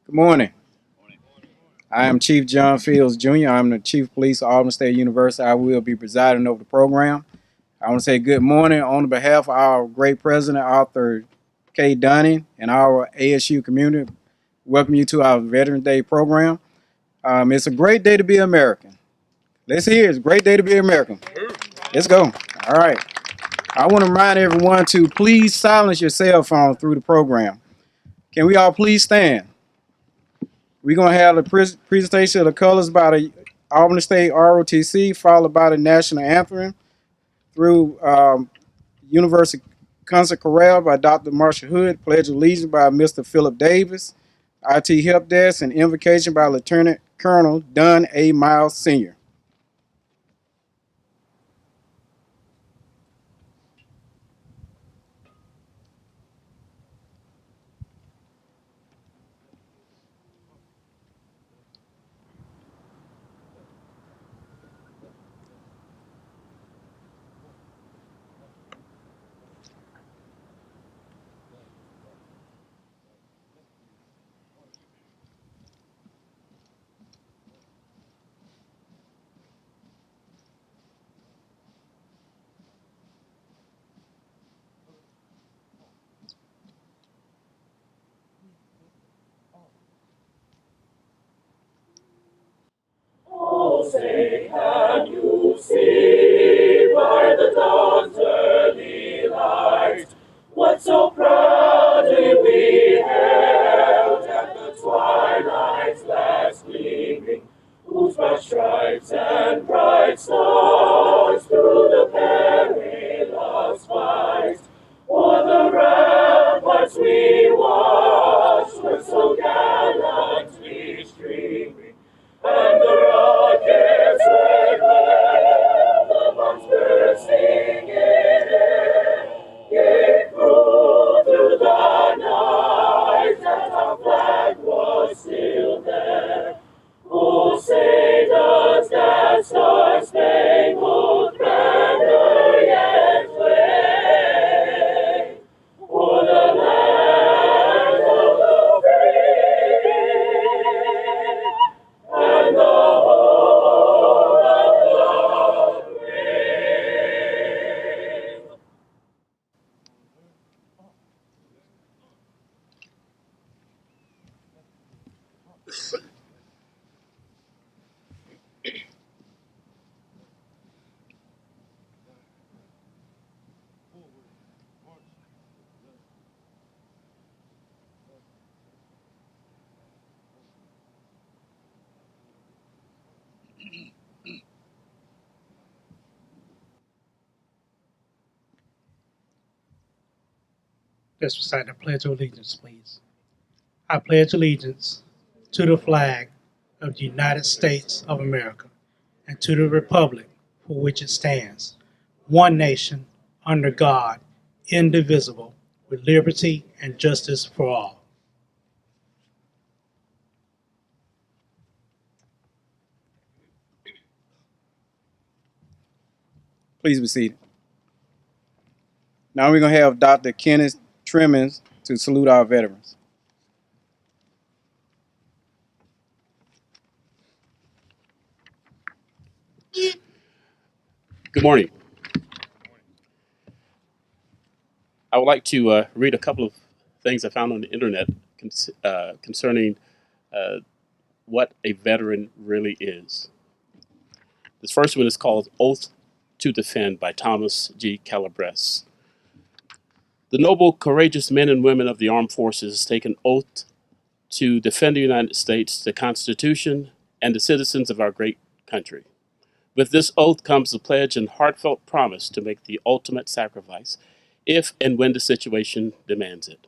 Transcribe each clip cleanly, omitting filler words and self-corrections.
Good morning. I am Chief John Fields Jr. I'm the Chief of Police of Albany State University. I will be presiding over the program. I want to say good morning on behalf of our great president, Arthur K. Dunning, and our ASU community. Welcome you to our Veterans Day program. It's a great day to be American. Let's hear it. It's a great day to be American. Let's go. All right. I want to remind everyone to please silence your cell phone through the program. Can we all please stand? We're going to have the presentation of the colors by the Albany State ROTC, followed by the national anthem through University Concert Chorale by Dr. Marshall Hood, Pledge of Allegiance by Mr. Philip Davis, IT Help Desk, and Invocation by Lieutenant Colonel Dunn A. Miles Sr. Oh, say, can you see by the dawn's early light what so proudly we hailed at the twilight's last gleaming, whose bright stripes and bright stars through the perilous fight o'er the ramparts we watched were so gallantly streaming, and the rockets red glare, the bombs bursting in air, gave proof through the night that our flag was still there. Oh, say does that star-spangled banner yet wave o'er the land of the free and the home of the brave? Let's recite the Pledge of Allegiance, please. I pledge allegiance to the flag of the United States of America and to the republic for which it stands, one nation, under God, indivisible, with liberty and justice for all. Please be seated. Now we're going to have Dr. Kenneth Trimmins to salute our veterans. Good morning. I would like to read a couple of things I found on the internet concerning what a veteran really is. This first one is called Oath to Defend by Thomas G. Calabrese. The noble, courageous men and women of the armed forces take an oath to defend the United States, the Constitution, and the citizens of our great country. With this oath comes the pledge and heartfelt promise to make the ultimate sacrifice if and when the situation demands it.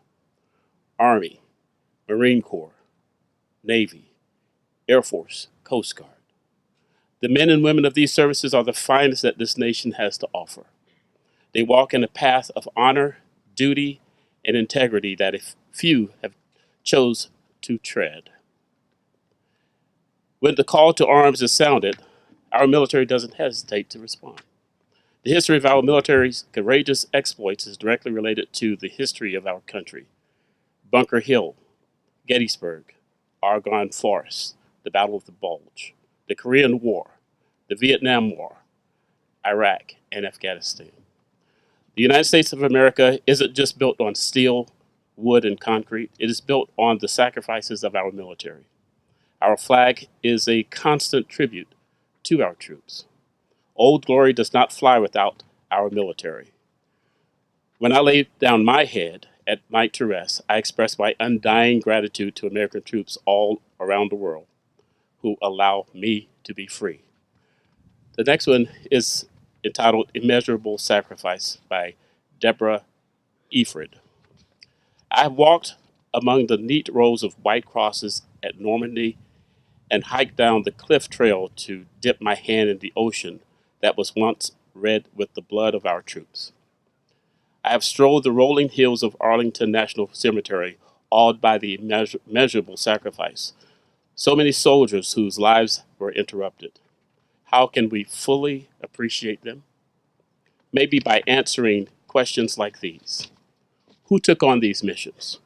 Army, Marine Corps, Navy, Air Force, Coast Guard. The men and women of these services are the finest that this nation has to offer. They walk in a path of honor, duty, and integrity that few have chose to tread. When the call to arms is sounded, our military doesn't hesitate to respond. The history of our military's courageous exploits is directly related to the history of our country. Bunker Hill, Gettysburg, Argonne Forest, the Battle of the Bulge, the Korean War, the Vietnam War, Iraq, and Afghanistan. The United States of America isn't just built on steel, wood, and concrete. It is built on the sacrifices of our military. Our flag is a constant tribute to our troops. Old Glory does not fly without our military. When I lay down my head at night to rest, I express my undying gratitude to American troops all around the world who allow me to be free. The next one is entitled Immeasurable Sacrifice by Deborah Efred. I have walked among the neat rows of white crosses at Normandy and hiked down the cliff trail to dip my hand in the ocean that was once red with the blood of our troops. I have strolled the rolling hills of Arlington National Cemetery, awed by the immeasurable sacrifice. So many soldiers whose lives were interrupted. How can we fully appreciate them? Maybe by answering questions like these. Who took on these missions?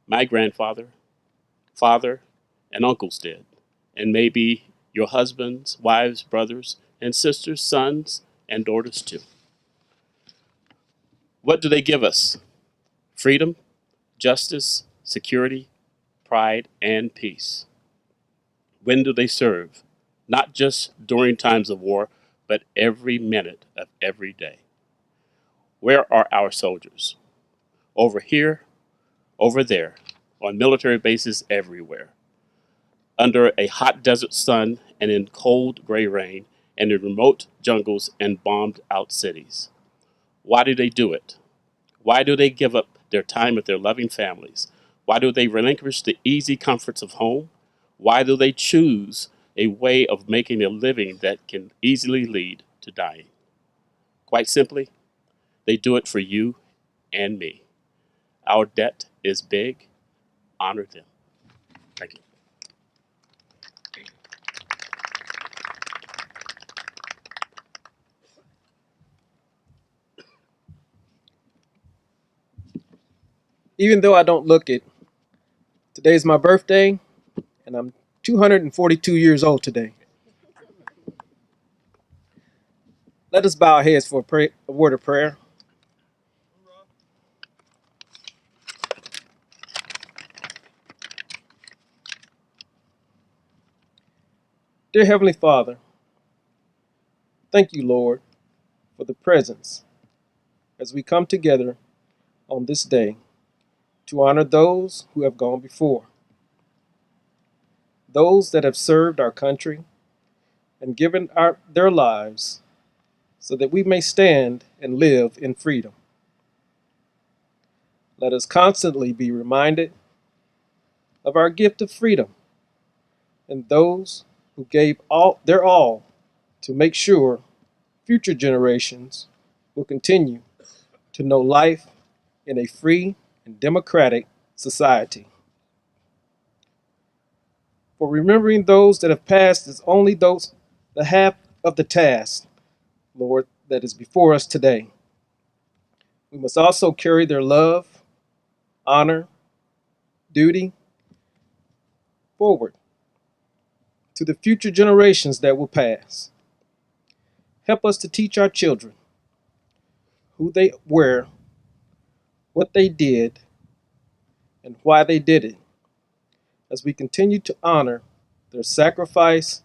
My grandfather, father, and uncles did. And maybe your husbands, wives, brothers, and sisters, sons, and daughters too. What do they give us? Freedom, justice, security, pride, and peace. When do they serve? Not just during times of war, but every minute of every day. Where are our soldiers? Over here, over there, on military bases everywhere. Under a hot desert sun and in cold gray rain and in remote jungles and bombed out cities. Why do they do it? Why do they give up their time with their loving families? Why do they relinquish the easy comforts of home? Why do they choose a way of making a living that can easily lead to dying? Quite simply, they do it for you and me. Our debt is big. Honor them. Thank you. Even though I don't look it, today's my birthday, and I'm 242 years old today. Let us bow our heads for a word of prayer. Dear Heavenly Father, thank you, Lord, for the presence as we come together on this day to honor those who have gone before, those that have served our country and given their lives so that we may stand and live in freedom. Let us constantly be reminded of our gift of freedom and those who gave their all to make sure future generations will continue to know life in a free and democratic society. For remembering those that have passed is only the half of the task, Lord, that is before us today. We must also carry their love, honor, duty forward to the future generations that will pass. Help us to teach our children who they were, what they did, and why they did it, as we continue to honor their sacrifice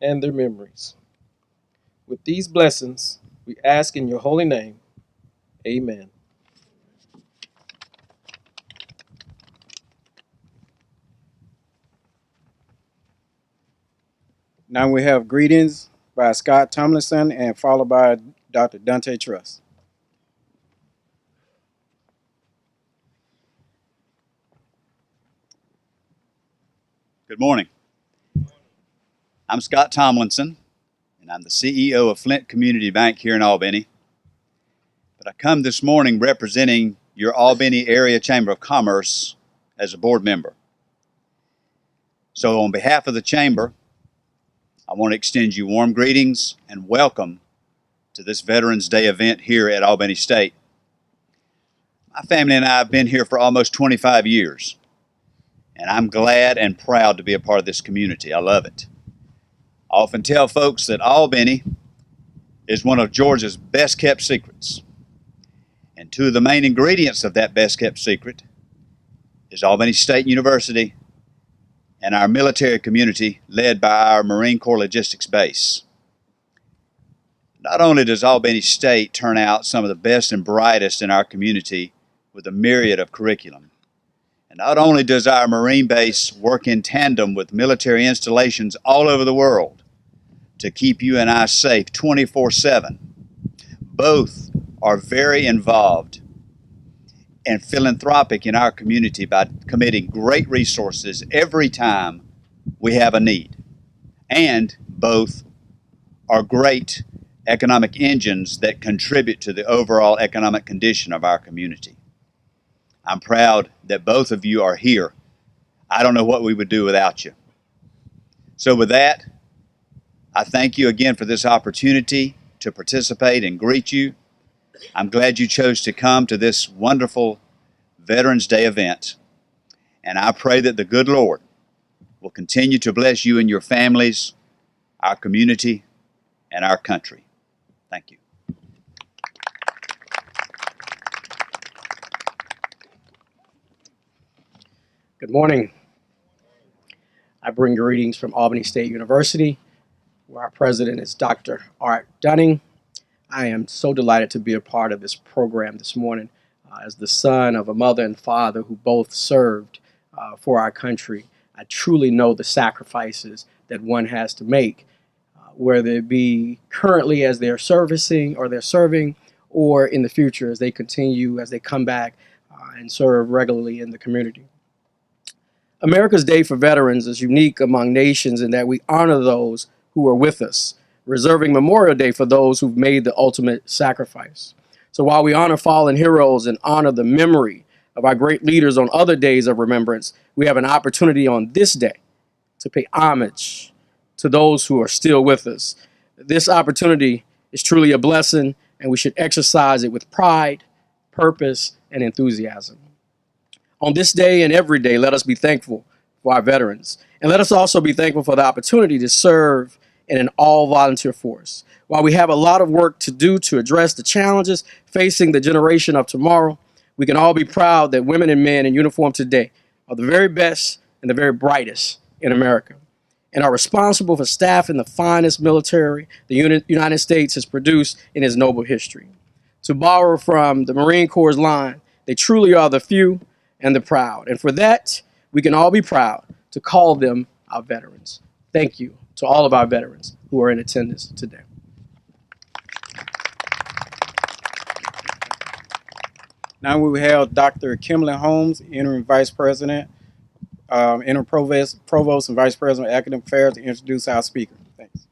and their memories. With these blessings, we ask in your holy name. Amen. Now we have greetings by Scott Tomlinson and followed by Dr. Dante Truss. Good morning. I'm Scott Tomlinson, and I'm the CEO of Flint Community Bank here in Albany. But I come this morning representing your Albany Area Chamber of Commerce as a board member. So on behalf of the Chamber, I want to extend you warm greetings and welcome to this Veterans Day event here at Albany State. My family and I have been here for almost 25 years. and I'm glad and proud to be a part of this community. I love it. I often tell folks that Albany is one of Georgia's best kept secrets. And two of the main ingredients of that best kept secret is Albany State University and our military community led by our Marine Corps Logistics Base. Not only does Albany State turn out some of the best and brightest in our community with a myriad of curriculum, and not only does our Marine base work in tandem with military installations all over the world to keep you and I safe 24/7, both are very involved and philanthropic in our community by committing great resources every time we have a need. And both are great economic engines that contribute to the overall economic condition of our community. I'm proud that both of you are here. I don't know what we would do without you. So with that, I thank you again for this opportunity to participate and greet you. I'm glad you chose to come to this wonderful Veterans Day event. And I pray that the good Lord will continue to bless you and your families, our community, and our country. Thank you. Good morning. I bring greetings from Albany State University, where our president is Dr. Art Dunning. I am so delighted to be a part of this program this morning as the son of a mother and father who both served for our country. I truly know the sacrifices that one has to make, whether it be currently as they're servicing or they're serving, or in the future as they continue, as they come back and serve regularly in the community. America's Day for Veterans is unique among nations in that we honor those who are with us, reserving Memorial Day for those who've made the ultimate sacrifice. So while we honor fallen heroes and honor the memory of our great leaders on other days of remembrance, we have an opportunity on this day to pay homage to those who are still with us. This opportunity is truly a blessing, and we should exercise it with pride, purpose, and enthusiasm. On this day and every day, let us be thankful for our veterans. And let us also be thankful for the opportunity to serve in an all-volunteer force. While we have a lot of work to do to address the challenges facing the generation of tomorrow, we can all be proud that women and men in uniform today are the very best and the very brightest in America, and are responsible for staffing the finest military the United States has produced in its noble history. To borrow from the Marine Corps' line, they truly are the few and the proud. And for that, we can all be proud to call them our veterans. Thank you to all of our veterans who are in attendance today. Now we have Dr. Kimberly Holmes, Interim Vice President, Interim Provost and Vice President of Academic Affairs, to introduce our speaker. Thanks.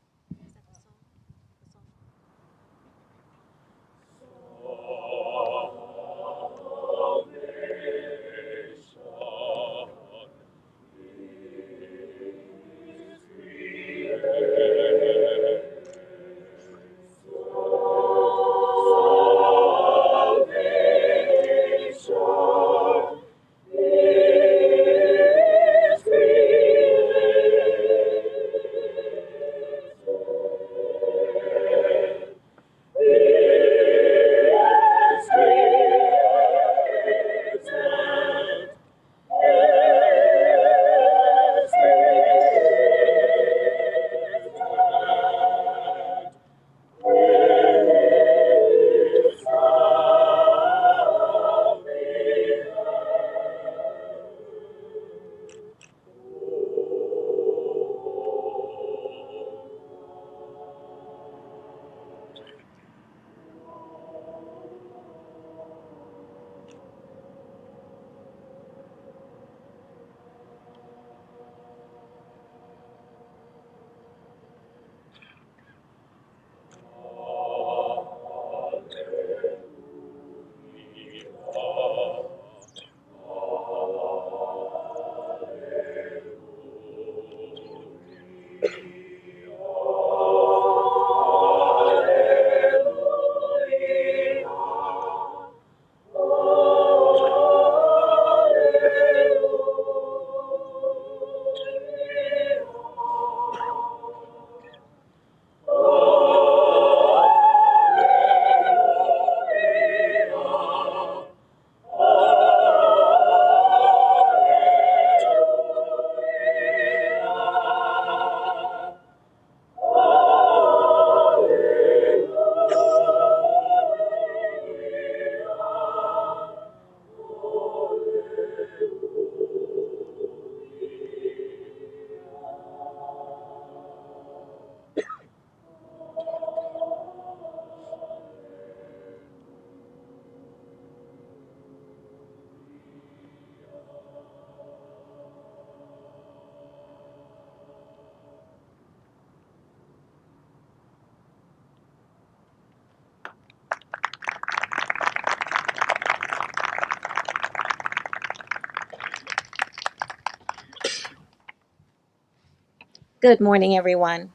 Good morning, everyone.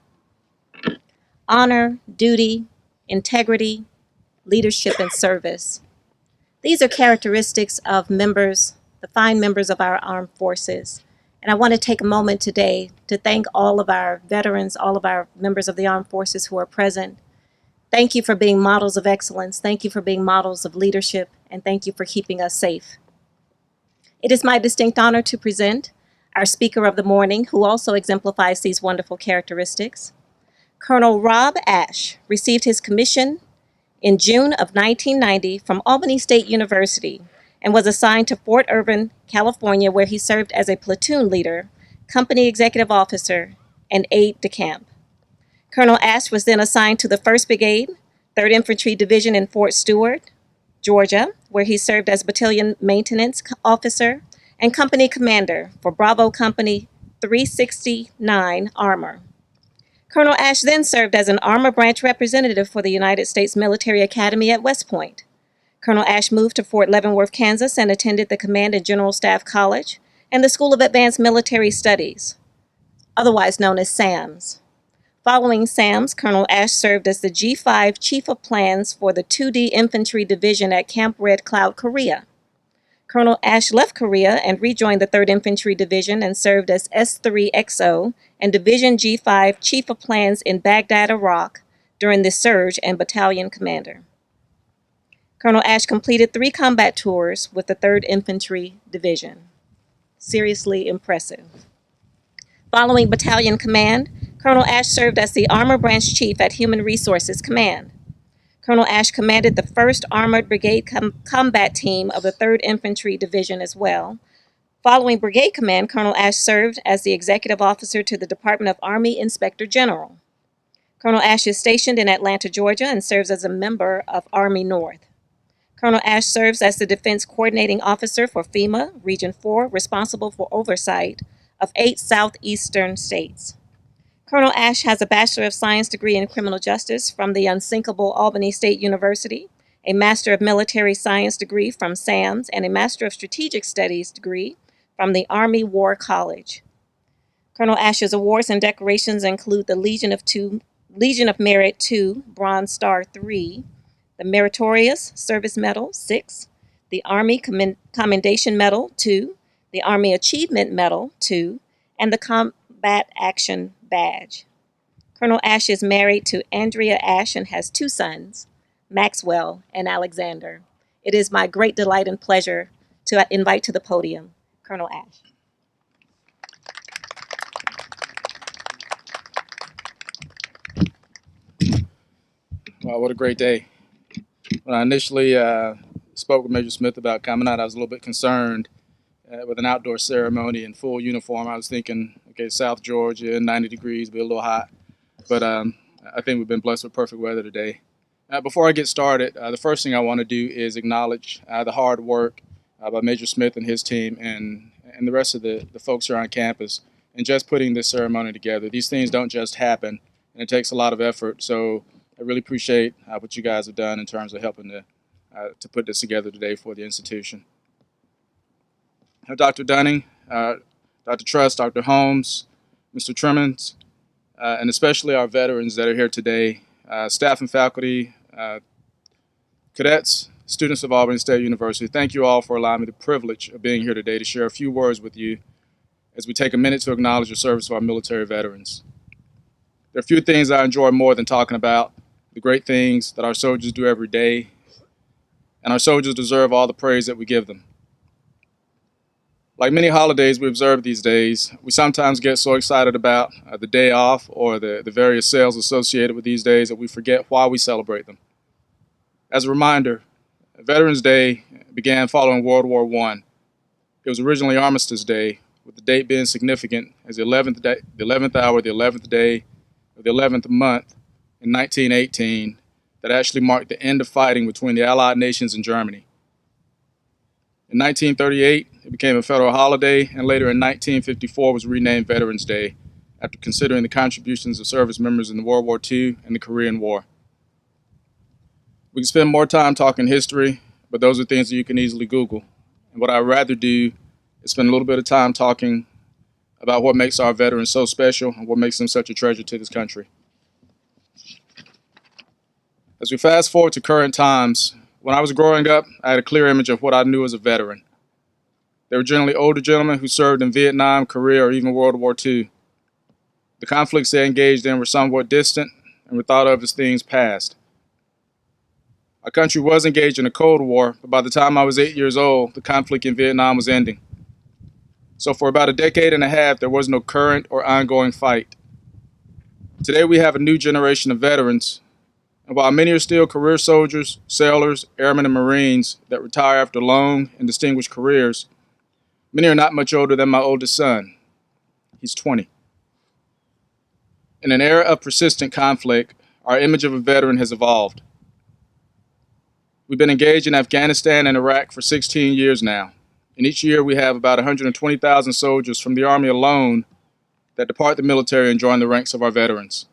Honor, duty, integrity, leadership, and service. These are characteristics of members, the fine members of our armed forces. And I want to take a moment today to thank all of our veterans, all of our members of the armed forces who are present. Thank you for being models of excellence. Thank you for being models of leadership. And thank you for keeping us safe. It is my distinct honor to present our speaker of the morning, who also exemplifies these wonderful characteristics. Colonel Rob Ashe received his commission in June of 1990 from Albany State University and was assigned to Fort Irwin, California, where he served as a platoon leader, company executive officer, and aide de camp. Colonel Ashe was then assigned to the 1st Brigade, 3rd Infantry Division in Fort Stewart, Georgia, where he served as battalion maintenance officer and company commander for Bravo Company 369 Armor. Colonel Ashe then served as an Armor Branch representative for the United States Military Academy at West Point. Colonel Ashe moved to Fort Leavenworth, Kansas, and attended the Command and General Staff College and the School of Advanced Military Studies, otherwise known as SAMS. Following SAMS, Colonel Ashe served as the G5 Chief of Plans for the 2D Infantry Division at Camp Red Cloud, Korea. Colonel Ashe left Korea and rejoined the 3rd Infantry Division and served as S3XO and Division G5 Chief of Plans in Baghdad, Iraq during the surge and battalion commander. Colonel Ashe completed 3 combat tours with the 3rd Infantry Division. Seriously impressive. Following battalion command, Colonel Ashe served as the Armor Branch Chief at Human Resources Command. Colonel Ashe commanded the 1st Armored Brigade Combat Team of the 3rd Infantry Division as well. Following brigade command, Colonel Ashe served as the executive officer to the Department of Army Inspector General. Colonel Ashe is stationed in Atlanta, Georgia, and serves as a member of Army North. Colonel Ashe serves as the Defense Coordinating Officer for FEMA Region 4, responsible for oversight of 8 southeastern states. Colonel Ashe has a Bachelor of Science degree in Criminal Justice from the unsinkable Albany State University, a Master of Military Science degree from SAMS, and a Master of Strategic Studies degree from the Army War College. Colonel Ashe's awards and decorations include the Legion of Merit 2, Bronze Star 3, the Meritorious Service Medal 6, the Army Commendation Medal 2, the Army Achievement Medal 2, and the Combat Action Badge. Colonel Ashe is married to Andrea Ashe and has 2 sons, Maxwell and Alexander. It is my great delight and pleasure to invite to the podium Colonel Ashe. Wow, what a great day. When I initially spoke with Major Smith about coming out, I was a little bit concerned with an outdoor ceremony in full uniform. I was thinking, okay, South Georgia, 90 degrees, be a little hot. But I think we've been blessed with perfect weather today. Before I get started, the first thing I want to do is acknowledge the hard work by Major Smith and his team and the rest of the folks here on campus in just putting this ceremony together. These things don't just happen, and it takes a lot of effort. So I really appreciate what you guys have done in terms of helping to put this together today for the institution. Dr. Dunning, Dr. Truss, Dr. Holmes, Mr. Tremens, and especially our veterans that are here today, staff and faculty, cadets, students of Albany State University, thank you all for allowing me the privilege of being here today to share a few words with you as we take a minute to acknowledge the service of our military veterans. There are few things I enjoy more than talking about the great things that our soldiers do every day, and our soldiers deserve all the praise that we give them. Like many holidays we observe these days, we sometimes get so excited about the day off or the various sales associated with these days that we forget why we celebrate them. As a reminder, Veterans Day began following World War I. It was originally Armistice Day, with the date being significant as the 11th hour, the 11th day of the 11th month in 1918 that actually marked the end of fighting between the Allied nations and Germany. In 1938, it became a federal holiday, and later in 1954 was renamed Veterans Day after considering the contributions of service members in the World War II and the Korean War. We can spend more time talking history, but those are things that you can easily Google. And what I'd rather do is spend a little bit of time talking about what makes our veterans so special and what makes them such a treasure to this country. As we fast forward to current times, when I was growing up, I had a clear image of what I knew as a veteran. They were generally older gentlemen who served in Vietnam, Korea, or even World War II. The conflicts they engaged in were somewhat distant and were thought of as things past. Our country was engaged in a Cold War, but by the time I was 8 years old, the conflict in Vietnam was ending. So for about a decade and a half, there was no current or ongoing fight. Today we have a new generation of veterans, and while many are still career soldiers, sailors, airmen, and Marines that retire after long and distinguished careers, many are not much older than my oldest son. He's 20. In an era of persistent conflict, our image of a veteran has evolved. We've been engaged in Afghanistan and Iraq for 16 years now, and each year we have about 120,000 soldiers from the Army alone that depart the military and join the ranks of our veterans.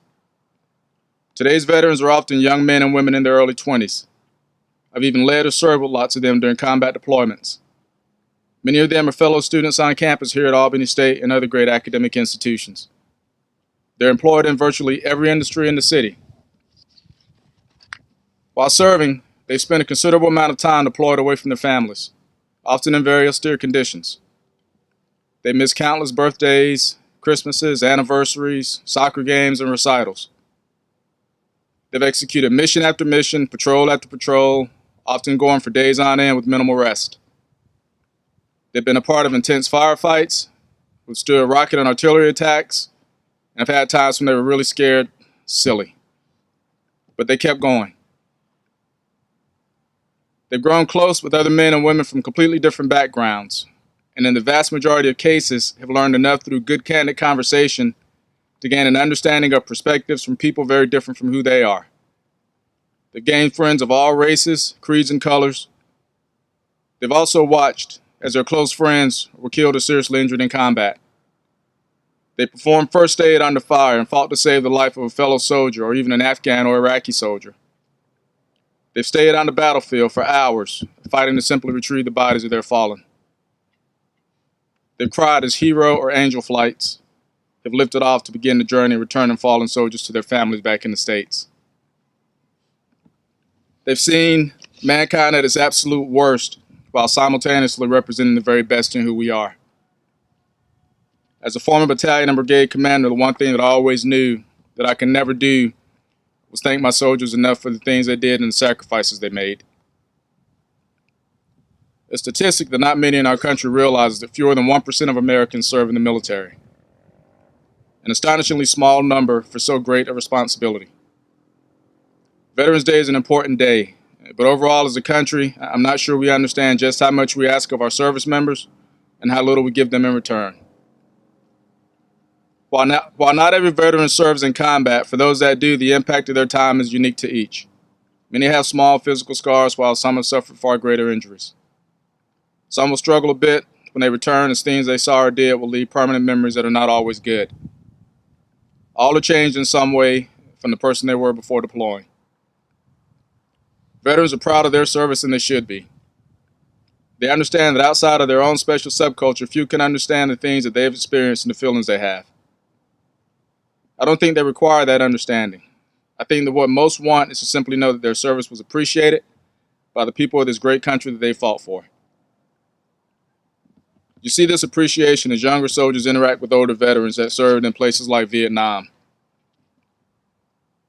Today's veterans are often young men and women in their early 20s. I've even led or served with lots of them during combat deployments. Many of them are fellow students on campus here at Albany State and other great academic institutions. They're employed in virtually every industry in the city. While serving, they spend a considerable amount of time deployed away from their families, often in very austere conditions. They miss countless birthdays, Christmases, anniversaries, soccer games, and recitals. They've executed mission after mission, patrol after patrol, often going for days on end with minimal rest. They've been a part of intense firefights, withstood rocket and artillery attacks, and have had times when they were really scared, silly. But they kept going. They've grown close with other men and women from completely different backgrounds, and in the vast majority of cases have learned enough through good, candid conversation to gain an understanding of perspectives from people very different from who they are. They've gained friends of all races, creeds, and colors. They've also watched as their close friends were killed or seriously injured in combat. They performed first aid under fire and fought to save the life of a fellow soldier or even an Afghan or Iraqi soldier. They've stayed on the battlefield for hours, fighting to simply retrieve the bodies of their fallen. They've cried as hero or angel flights have lifted off to begin the journey, returning fallen soldiers to their families back in the States. They've seen mankind at its absolute worst while simultaneously representing the very best in who we are. As a former battalion and brigade commander, the one thing that I always knew that I could never do was thank my soldiers enough for the things they did and the sacrifices they made. A statistic that not many in our country realize is that fewer than 1% of Americans serve in the military. An astonishingly small number for so great a responsibility. Veterans Day is an important day, but overall as a country, I'm not sure we understand just how much we ask of our service members and how little we give them in return. While not every veteran serves in combat, for those that do, the impact of their time is unique to each. Many have small physical scars, while some have suffered far greater injuries. Some will struggle a bit when they return, as things they saw or did will leave permanent memories that are not always good. All are changed in some way from the person they were before deploying. Veterans are proud of their service, and they should be. They understand that outside of their own special subculture, few can understand the things that they've experienced and the feelings they have. I don't think they require that understanding. I think that what most want is to simply know that their service was appreciated by the people of this great country that they fought for. You see this appreciation as younger soldiers interact with older veterans that served in places like Vietnam.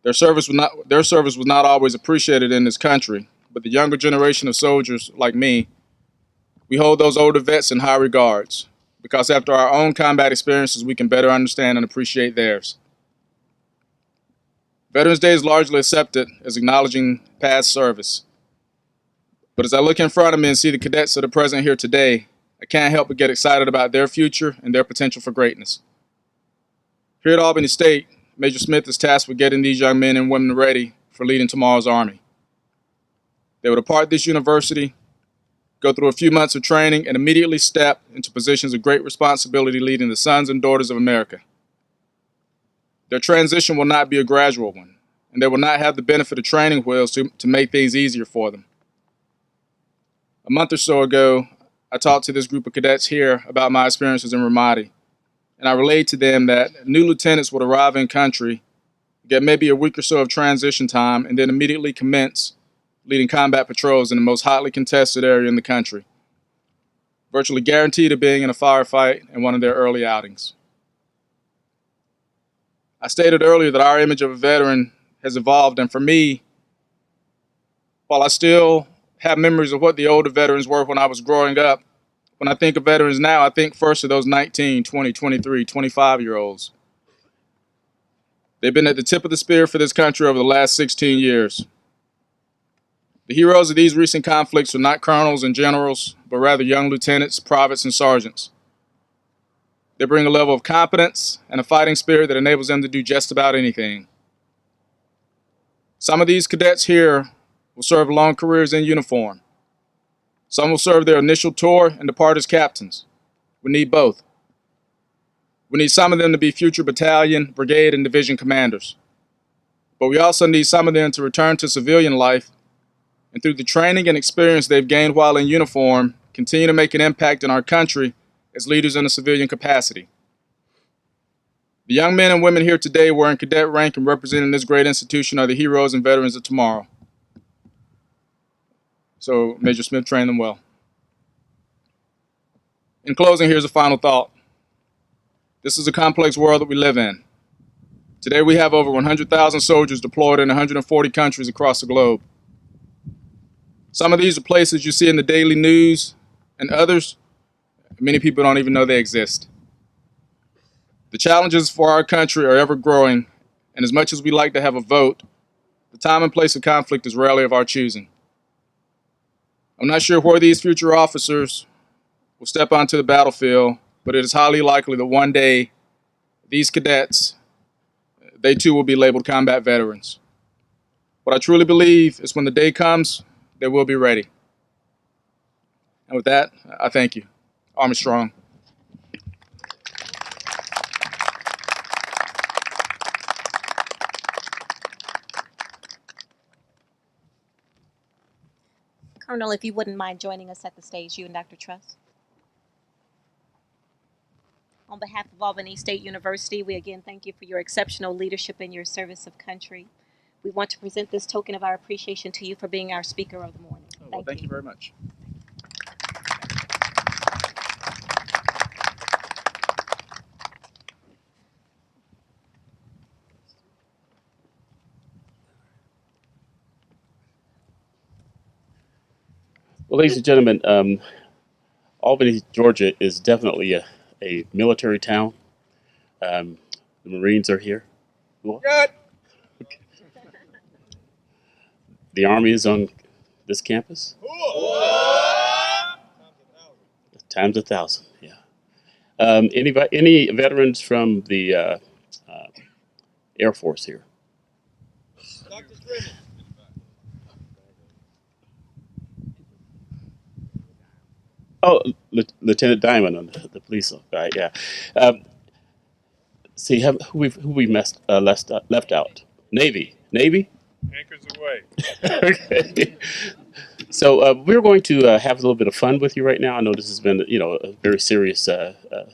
Their service was not always appreciated in this country, but the younger generation of soldiers like me, we hold those older vets in high regards, because after our own combat experiences, we can better understand and appreciate theirs. Veterans Day is largely accepted as acknowledging past service. But as I look in front of me and see the cadets that are present here today, I can't help but get excited about their future and their potential for greatness. Here at Albany State, Major Smith is tasked with getting these young men and women ready for leading tomorrow's Army. They will depart this university, go through a few months of training, and immediately step into positions of great responsibility leading the sons and daughters of America. Their transition will not be a gradual one, and they will not have the benefit of training wheels to make things easier for them. A month or so ago, I talked to this group of cadets here about my experiences in Ramadi. and I relayed to them that new lieutenants would arrive in country, get maybe a week or so of transition time, and then immediately commence leading combat patrols in the most hotly contested area in the country, virtually guaranteed of being in a firefight in one of their early outings. I stated earlier that our image of a veteran has evolved, and for me, while I still have memories of what the older veterans were when I was growing up, when I think of veterans now, I think first of those 19, 20, 23, 25-year-olds. They've been at the tip of the spear for this country over the last 16 years. The heroes of these recent conflicts are not colonels and generals, but rather young lieutenants, privates, and sergeants. They bring a level of competence and a fighting spirit that enables them to do just about anything. Some of these cadets here will serve long careers in uniform. Some will serve their initial tour and depart as captains. We need both. We need some of them to be future battalion, brigade, and division commanders. But we also need some of them to return to civilian life and through the training and experience they've gained while in uniform, continue to make an impact in our country as leaders in a civilian capacity. The young men and women here today wearing cadet rank and representing this great institution are the heroes and veterans of tomorrow. So Major Smith, train them well. In closing, here's a final thought. This is a complex world that we live in. Today we have over 100,000 soldiers deployed in 140 countries across the globe. Some of these are places you see in the daily news, and others, many people don't even know they exist. The challenges for our country are ever growing, and as much as we like to have a vote, the time and place of conflict is rarely of our choosing. I'm not sure where these future officers will step onto the battlefield, but it is highly likely that one day these cadets, they too will be labeled combat veterans. What I truly believe is when the day comes, they will be ready. And with that, I thank you. Army strong. Colonel, if you wouldn't mind joining us at the stage, you and Dr. Truss. On behalf of Albany State University, we again thank you for your exceptional leadership and your service of country. We want to present this token of our appreciation to you for being our speaker of the morning. Thank you very much. Well, ladies and gentlemen, Albany, Georgia is definitely a military town. The Marines are here. Good. The Army is on this campus. Times 1,000, yeah. Any veterans from the Air Force here? Oh, Lieutenant Diamond on the police, right? Yeah. See, who we left out? Navy. Anchors away. Okay. So we're going to have a little bit of fun with you right now. I know this has been, a very serious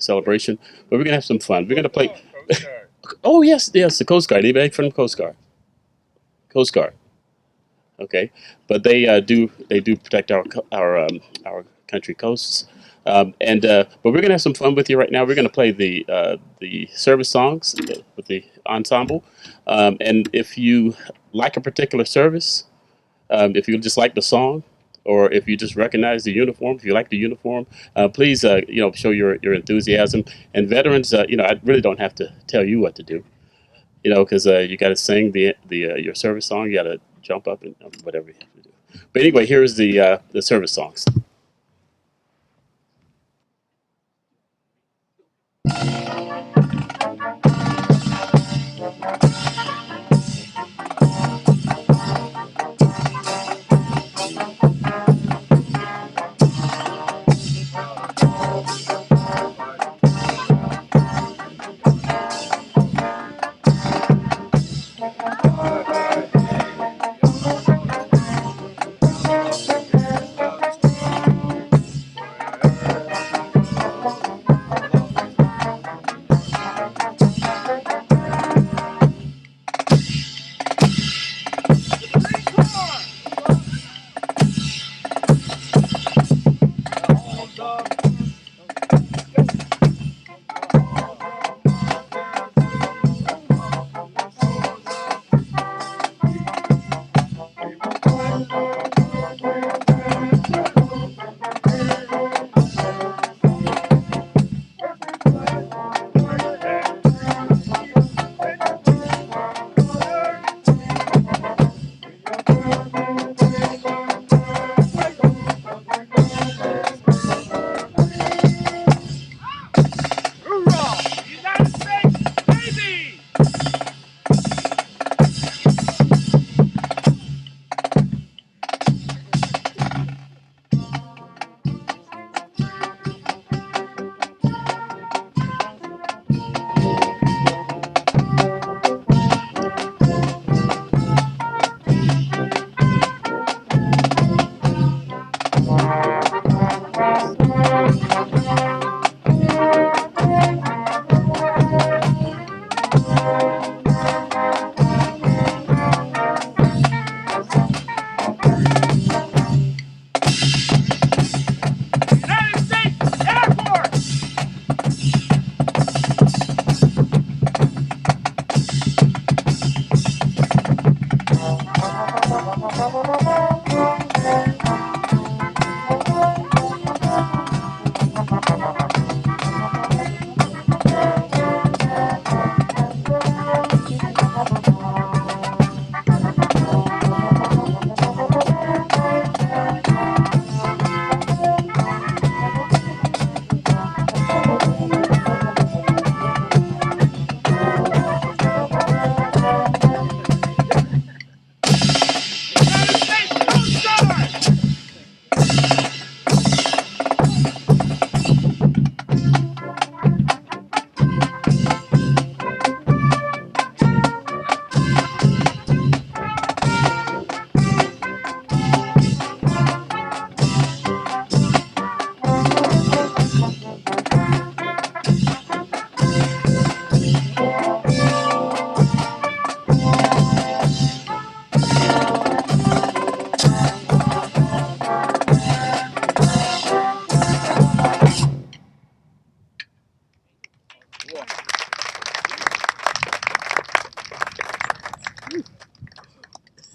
celebration, but we're gonna have some fun. We're gonna play. Coast Guard. Oh yes, the Coast Guard. Anybody from the Coast Guard? Coast Guard. Okay, but they do protect our country coasts. But we're gonna have some fun with you right now. We're gonna play the service songs with the ensemble, and if you like a particular service, if you just like the song, or if you just recognize the uniform, if you like the uniform, please show your enthusiasm. And veterans, I really don't have to tell you what to do, because you got to sing your service song. You got to jump up and whatever you have to do. But anyway, here's the service songs.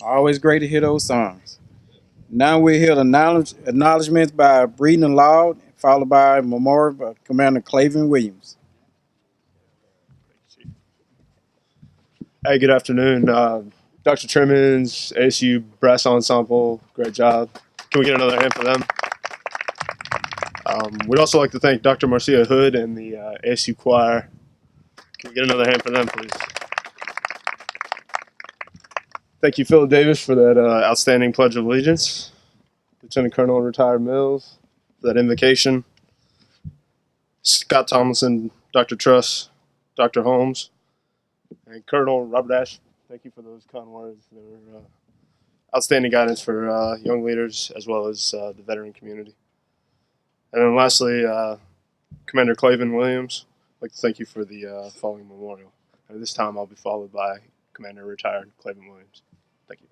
Always great to hear those songs. Now we hear the acknowledgments by Breeden and Loud, followed by a memorial by Commander Clavin Williams. Hey, good afternoon. Dr. Trimmons, ASU Brass Ensemble, great job. Can we get another hand for them? We'd also like to thank Dr. Marcia Hood and the ASU Choir. Can we get another hand for them, please? Thank you, Phil Davis, for that outstanding Pledge of Allegiance. Lieutenant Colonel Retired Mills for that invocation. Scott Tomlinson, Dr. Truss, Dr. Holmes, and Colonel Robert Ashe. Thank you for those kind words. They were outstanding guidance for young leaders as well as the veteran community. And then lastly, Commander Clavin Williams. I'd like to thank you for the following memorial. And this time I'll be followed by Commander Retired Clavin Williams. Thank you.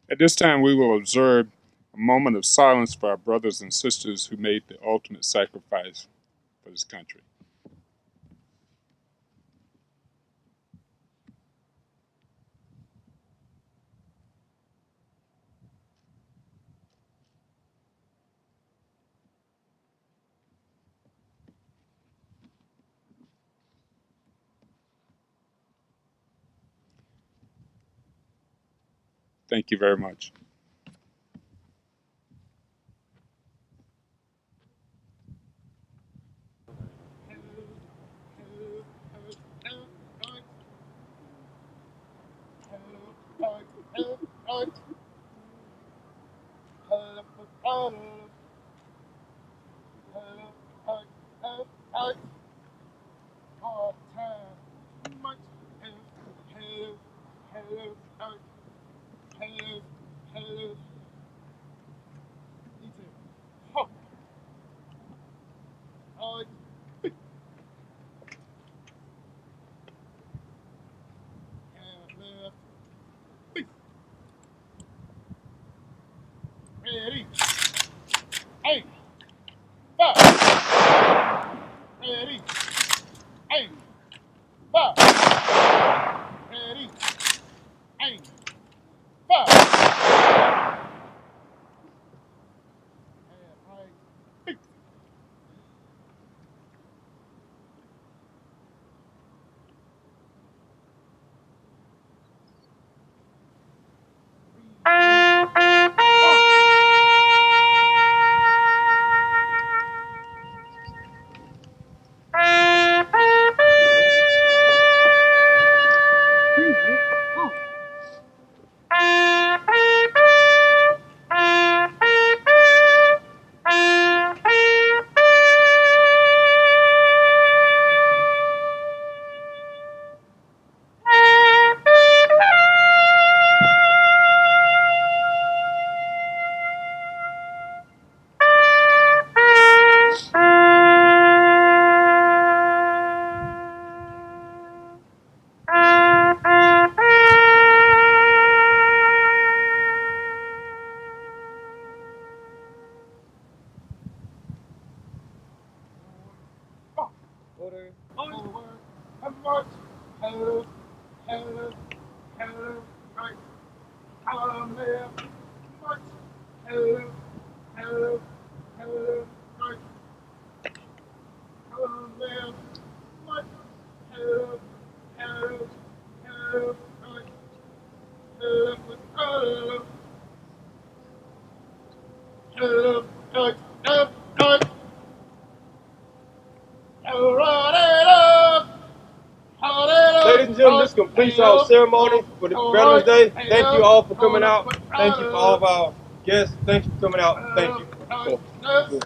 At this time, we will observe a moment of silence for our brothers and sisters who made the ultimate sacrifice for this country. Thank you very much. Ready. Aim. Fire. Ready. Aim. Fire. Ready. Aim. Fire. And right. Hello, hello, right. Column left, march. Hello, hello, hello, right. Column left, march. Hello, hello, hello, right. Hello, hello, hello, right, right, right. Hello, right, Ladies and gentlemen, this completes our ceremony for the Veterans Day. Thank you all for coming out. Thank you for all of our guests. Thank you for coming out. Thank you. Cool.